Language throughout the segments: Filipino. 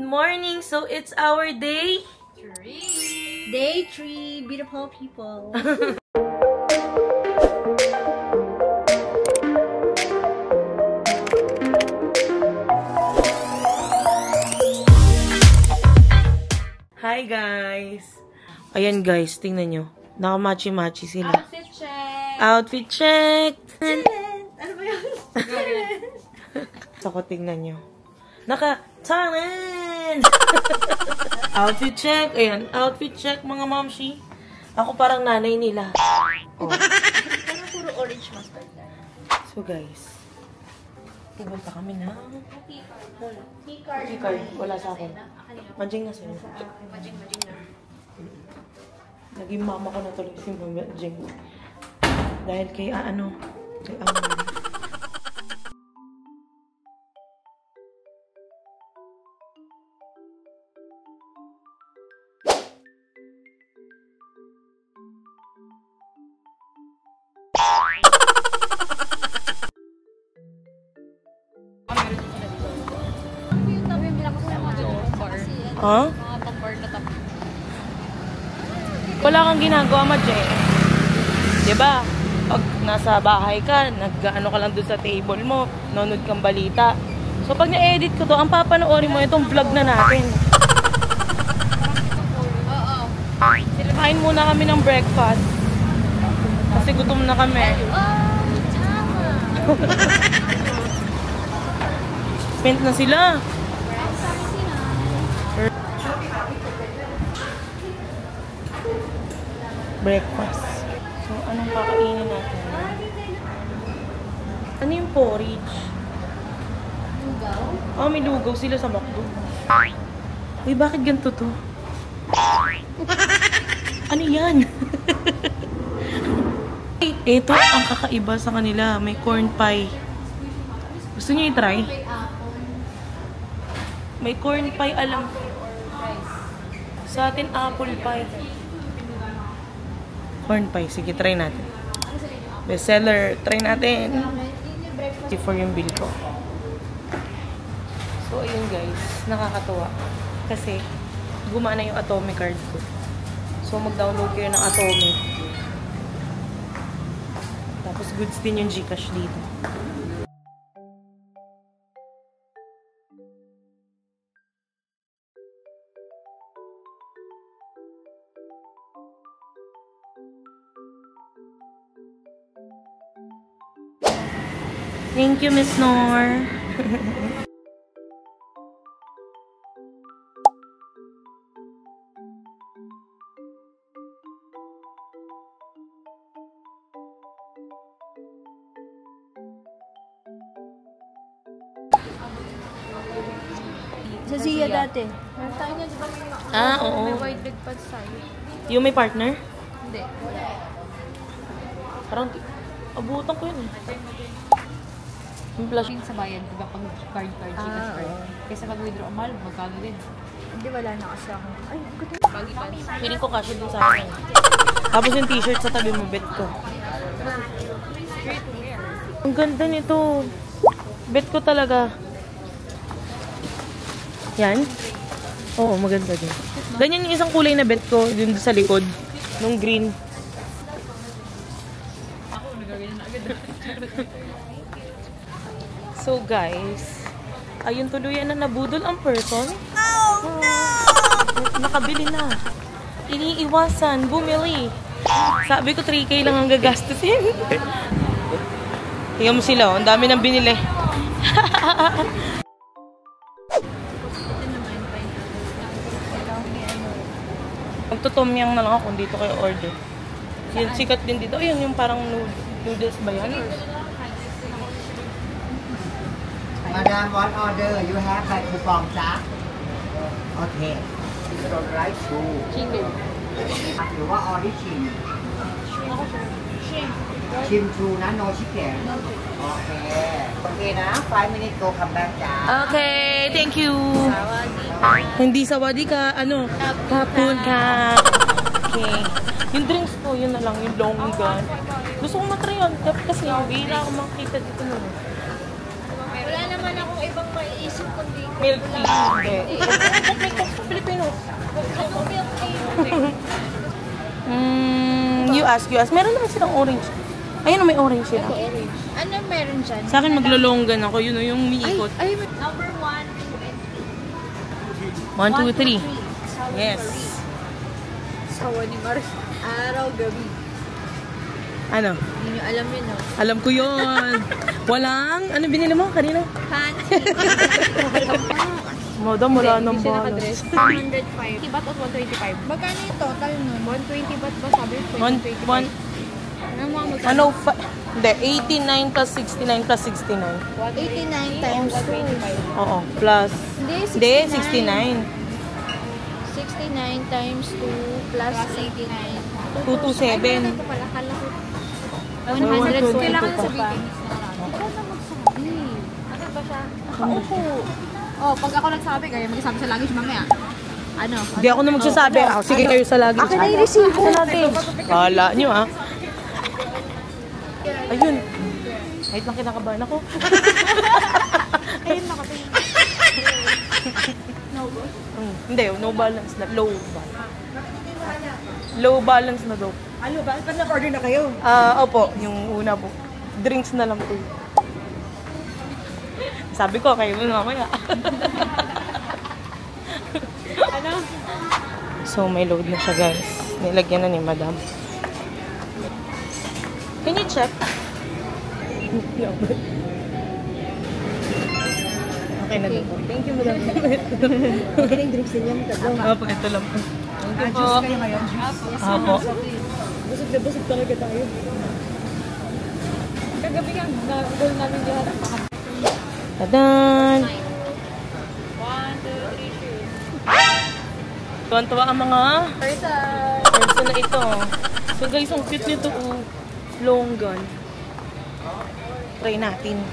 morning! So, it's our day 3. Day 3, beautiful people. Hi guys! Ayan guys, tingnan nyo. Naka-matchy-matchy sila. Outfit check! Outfit check! Ano ba yun? Ako, tingnan nyo. Naka-talent! Outfit check. Ayan, outfit check mga mamshi. Ako parang nanay nila. Oh. Parang puro orange mustard na. So guys, pupunta kami na. Keycard. Wala sa akin. Manjing na sa'yo. Majing na. Naging mama ko na tuloy si Manjing. Dahil kay kay Amal. Ha? Wala kang ginagawa, Majeng. Diba? Pag nasa bahay ka, nag-ano ka lang doon sa table mo, nanonood kang balita. So, pag na-edit ko to, ang papanoorin mo itong vlog na natin. Kain muna kami ng breakfast. Kasi gutom na kami. Spent na sila. Breakfast. So, anong kakainin natin? Ano yung porridge? Lugaw? Oh, may lugaw sila sa McDo. Uy, bakit ganito to? Ano yan? Ito ang kakaiba sa kanila. May corn pie. Gusto niyo i-try? May corn pie, alam. Sa atin, apple pie. Corn pie. Sige, try natin. Bestseller. Try natin. For yung bill ko. So, ayun guys. Nakakatuwa. Kasi, gumana yung Atomic card ko. So, mag-download kayo ng Atomic. Tapos, goods din yung Gcash dito. Thank you, Miss Nor. Sa Zia dati. Meron tayo niya, di ba? Oo. May wide leg pads tayo. Yung may partner? Hindi. Wala. Parang, abutan ko yun eh. Yung flash. Sa bayan, diba pag card, Gcash card. Kaysa pag-withdraw, mahal, magkano din. Hindi, wala na kasi ako. Ay, good. Feeling ko kasya din sa akin. Tapos yung t-shirt sa tabi mo, bet ko. Ang ganda nito. Bet ko talaga. Yan? Oo, maganda din. Ganyan yung isang kulay na bet ko, dun sa likod. Nung green. Ako, nagagawin na agad. So guys, ayun tuluyan na nabudol ang person. Oh no! Nakabili na. Iniiwasan, bumili. Sabi ko 3K lang ang gagastusin. Tingnan mo sila, ang dami nang binili. Magtutumyang na lang ako kung dito kayo order. Yung sikat din dito. Ayun, yung parang noodles ba yan? Madam, one order. You have like coupon, sir? Okay. It's all right. Chicken. หรือว่า origin? Chim chu นะ no chicken. Okay. Okay นะ 5 minutes go come back จ้า Okay, thank you. Hindi sawadi ka, kapun ka. Okay. Yung drinks ko, yun na lang, yung long gun. Gusto kong matry yun. Kasi bihira ako makita dito nun. Wala naman akong ibang maiisip kundi Milk tea. Hindi. May coke sa Pilipino. anong milk tea? You ask. Meron naman silang orange. Ayun, may orange sila. Ano meron dyan? Sa akin, maglolonggan ako. Yun o, yung umiikot. Number 1, 1, 2, 3. Yes. Sawa ni Mars. Araw, gabi. Ano? Hindi nyo alam yun, no? Alam ko yun. Walang, ano binili mo kanina? Fancy. Madam, wala nang balance. 105. 20 baht o 125? Magkano yung total nun? 120 baht ba sabi? 125. Ano mga magkano? 105. Hindi, 89 plus 69 plus 69. 89 times 2. Oo, plus. Hindi, 69. 69. 69 times 2 plus 89. 227. Pala, kala ko. 100. Kailangan pa. sabihin. Ikaw na magsabi. Ano ba siya? Nakaupo. Oh, pag ako nagsabi, kaya magsasabi sa luggage mamaya. Ano? Hindi ako na magsasabi. Sige kayo sa lagi. Akin na yung resibo. Kala nyo ah. Ayun. Kahit lang kinakabahan ako. Ayun, nakatingin. Hindi, no balance na. Low balance. Low balance na daw. Ano ba? Ba't nag-order na kayo? Opo, yung una po. Drinks na lang po. Sabi ko, kayo mamaya. Ano? So, may load na siya, guys. Nilagyan na ni madam. Can you check? Okay na po. Thank you, madam. Magaling drinks din yung tatlo. Opo, ito lang po. Thank you po. Juice kayo ngayon? Opo. Busog na busog talaga tayo. Kagabi nga, na-goal namin lahat. Tadan! 1, 2, 3, shoot. Tuwan-tuwa ang mga Person! person na ito. So guys, ang cute nito. Long gun. Try natin.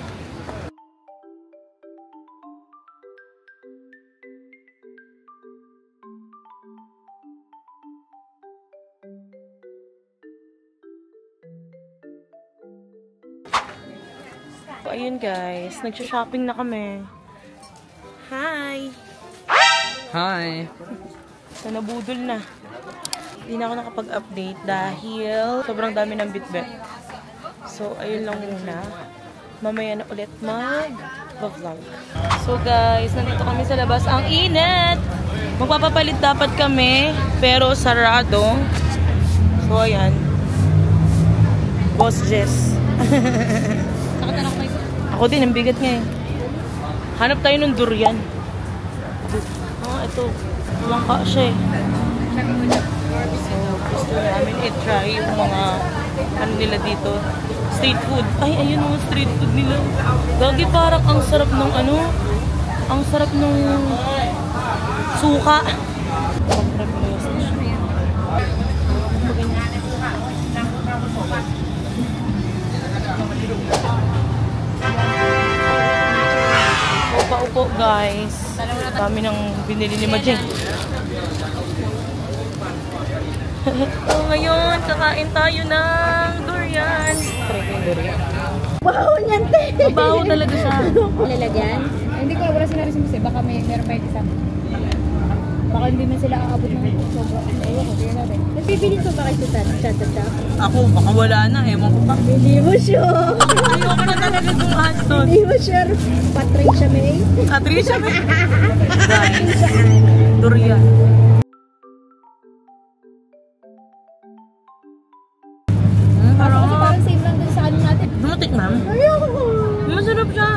So, ayun guys, nagsha-shopping na kami. Hi! Hi. So, nabudol na. Hindi na ako nakapag-update dahil sobrang dami ng bitbit. So, ayun lang muna. Mamaya na ulit mag-vlog. So, guys, nandito kami sa labas. Ang init! Magpapapalit dapat kami, pero sarado. So, ayan. Boss Jess. Ako din, ang bigat nga eh. Hanap tayo ng durian. Ito. Lumangka siya eh. So, gusto namin i-try yung mga ano nila dito. Street food. Ay, ayun mga street food nila. Gagi, parang ang sarap ng ano. Ang sarap ng suka. Upo guys. Dami ng binili ni Majeng. So ngayon, kakain tayo ng durian. Try ko yung durian. Wow, nyante! Mabaho talaga siya. Lalagyan? Hindi ko, wala sinabi si Muse. Baka meron pa yung isa. Baka hindi man sila aabot ng sobra. Ayun, tingnan natin. Nagpipilin ko ba kayo sa chat-chat? Ako, baka wala na. Ewan ko pa. Hindi mo sure. Ayoko na talaga gumahan doon. Hindi mo sure. Patricia May. Patricia, may. Guys, durian. Parang same lang din sa ano natin. Dumatik, ma'am. Ayoko. Masarap siya.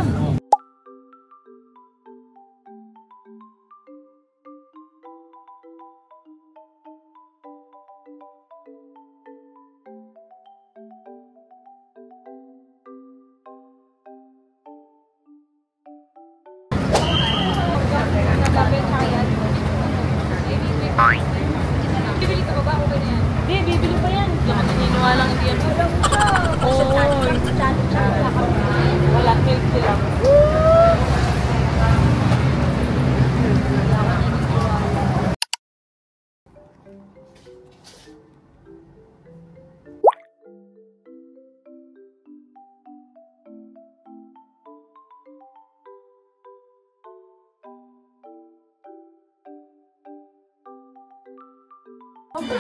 Bibili ka ba ba? Okay na yan. Hindi, bibili pa yan. Hindi ako naniniwala hindi yan. Oo. Wala, milk tea lang. Guys,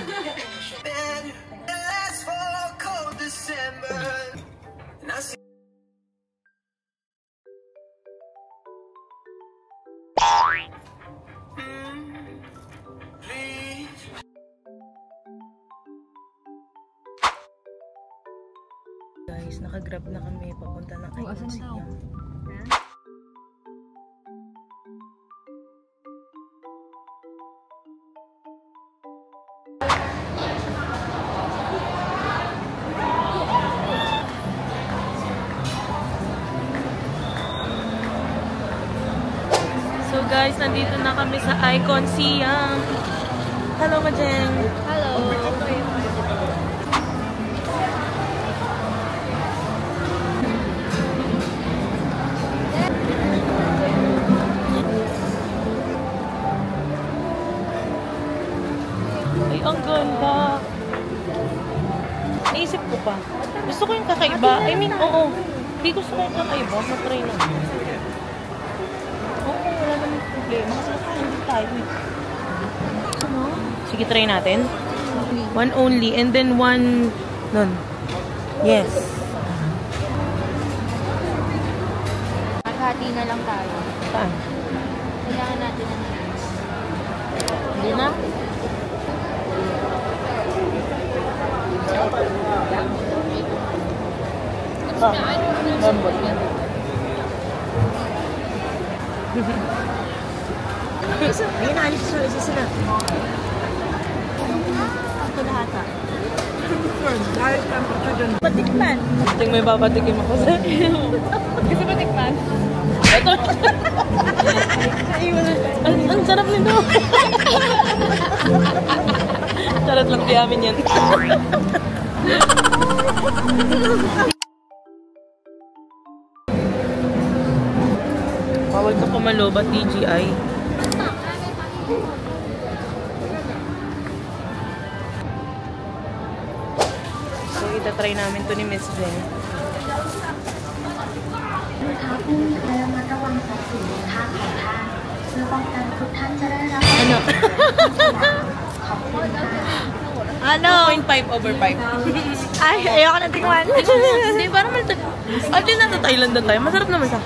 nakagrab na kami papunta ng Icon. So guys, nandito na kami sa Icon Siam. Hello, Majeng. Hello. Ay, ang ganda. Naisip ko pa. Gusto ko yung kakaiba. I mean, oo. Hindi gusto ko yung kakaiba. Matry na. Oo, wala naman problema. Kasi nakahandin tayo eh. Ano? Sige, try natin. One only. And then one... Nun. Yes. Maghati na lang tayo. Saan? Kailangan natin ng rice. Hindi na? Lambot. Ayun na, alis sa isa sila. Ito lahat ah. Patikman. Tingnan may babatikin ako sa Gusto mo tikman? ito. Ang sarap nito. Charot lang, di amin yan. Bawal ka pumalobat, DGI. So, itatry namin to ni Miss Jen. Ano? Ano? 2.5 over 5. Ay, ayoko na tingnan. Hindi, parang malta. At din nasa Thailand na tayo. Masarap naman siya.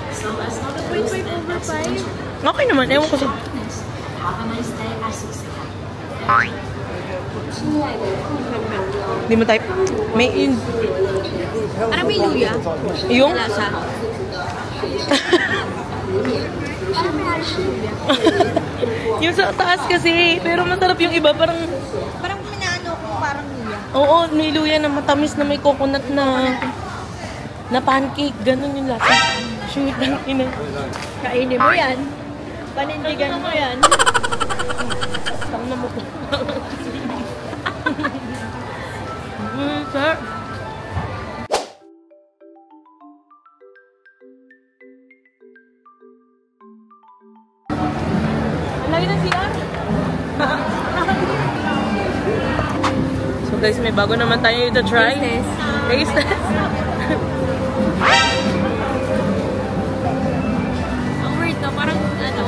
2.5 over 5? Okay naman. Ewan ko sa... Hindi mo type? May in... Parang may luya. Yung? Lasa. Yung sa taas kasi. Pero masarap yung iba. Parang... Parang minaano ko parang luya. Oo, may luya na matamis na may coconut na pancake. Ganon yung lasa. Shoot, ang ina. Kainin mo yan. Panindigan mo yan. Tang na mo ko. Sir. Lagi na siya. So guys, may bago naman tayo ito try. Taste test. Ang weird no, parang ano,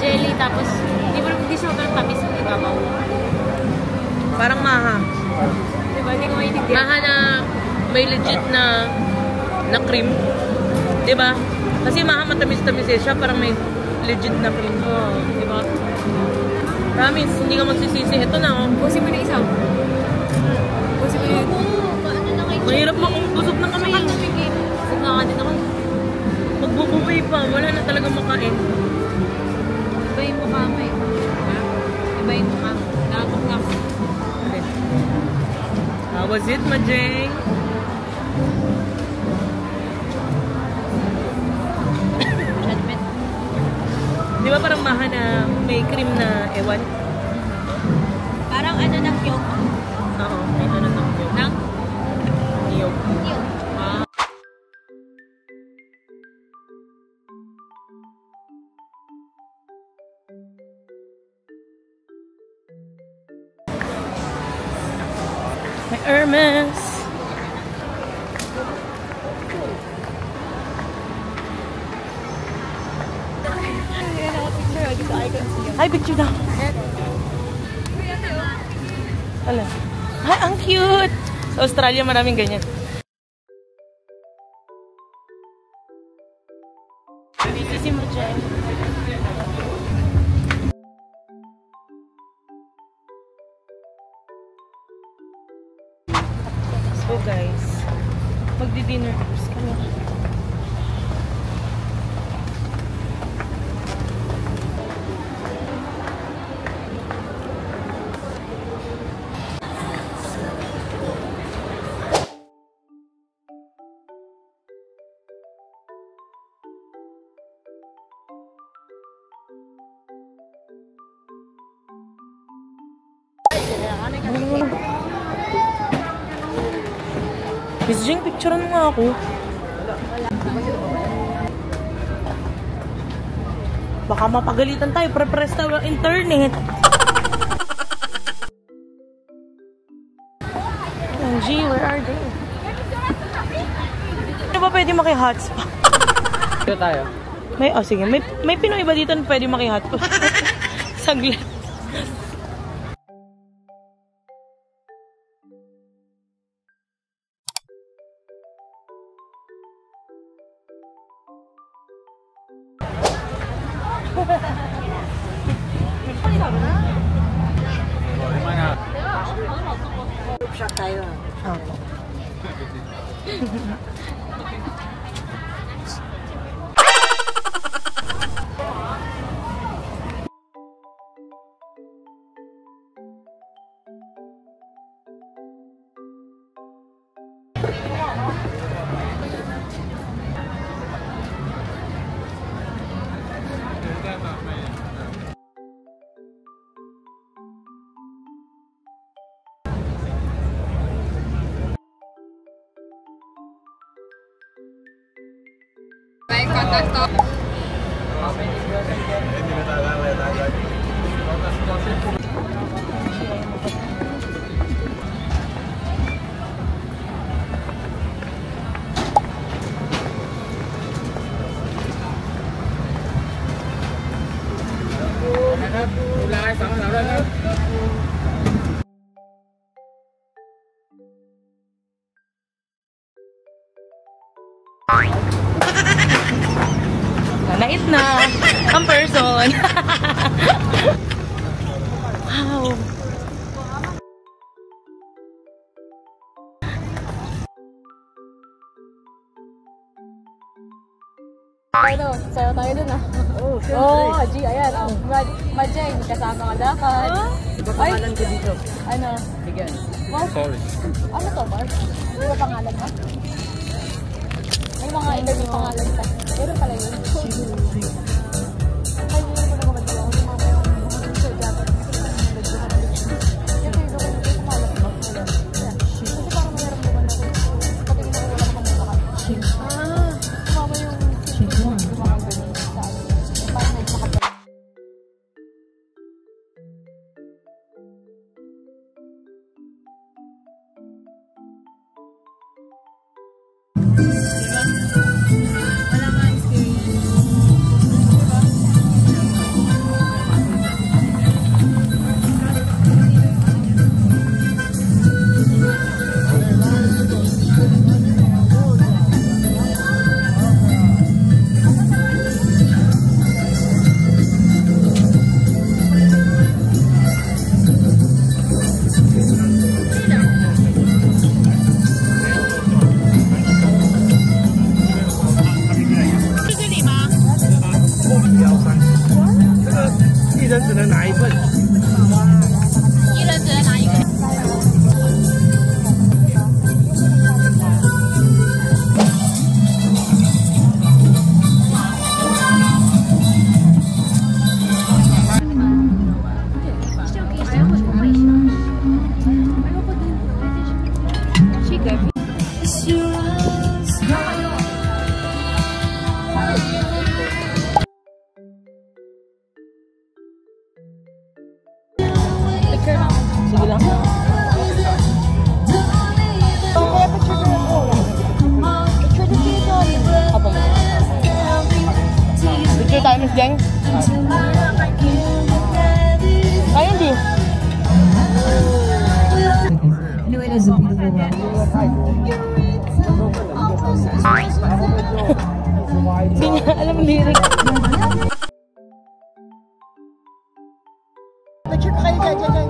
jelly tapos hindi sobrang tamis ng ibabaw. Parang maha. Diba? Hindi ko maintindihan. Maha na may legit na cream. Diba? Kasi maha matamis-tamis eh siya. Parang may legit na cream. Oo, diba? Promise, hindi ka magsisisi. Ito na oh. Pusin mo na isa. Pusin mo yun. Mahirap busog na kami. Busog na ka din ako. Magbububay pa. Wala na talaga makain. Iba yung mukha mo eh. Iba yung mukha mo. Nakakot na ako. Okay. How was it, Majeng? Judgment. Di ba parang maha na may cream na ewan? Parang ano ng yolk. Oo, may ano na yun. Nang? Niyog. Ah. May Hermes. Hi, picture na. Alin? Ay, ang cute! Sa Australia, maraming ganyan. Busy si Majay. So guys, magdi-dinner tapos kami. Miss Jing, picturean mo nga ako. Baka mapagalitan tayo, pre-press tayo ang internet. Angie, where are they? Ano ba pwede maki-hotspot? Ito tayo. Sige, may Pinoy ba dito na pwede maki-hotspot? Saglit. Shot tayo. Nait na ang person. Wow. Ano, sayo tayo dun ah. Oh, siyempre. Oo, G, ayan. Majay, kasama ka dapat. Iba pangalan ko dito. Ano? Sige. Mark? Sorry. Ano to, Mark? Di ba pangalan mo? May mga interview pangalan ka. Meron pala yun. Ay, hindi ko na magdala ko. Yung mga picture dapat. Yan, kayo doon. Ito pangalan ko. Kasi parang mayroon naman ako. Pati ina ko wala naman mukha. Mama yung mga ganun sa akin. Parang nagmakapal. Wala nga experience. Hindi niya alam lyrics. Picture kayo dyan.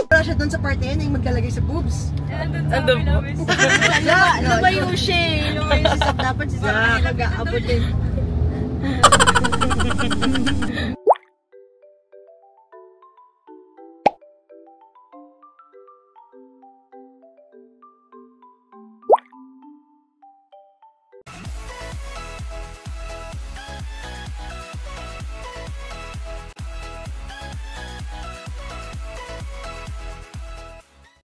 Wala siya doon sa part na yan, yung maglalagay sa boobs. Andun po. Lumayo siya eh. Lumayo si Sab. Dapat si Sab na nag-aabot din.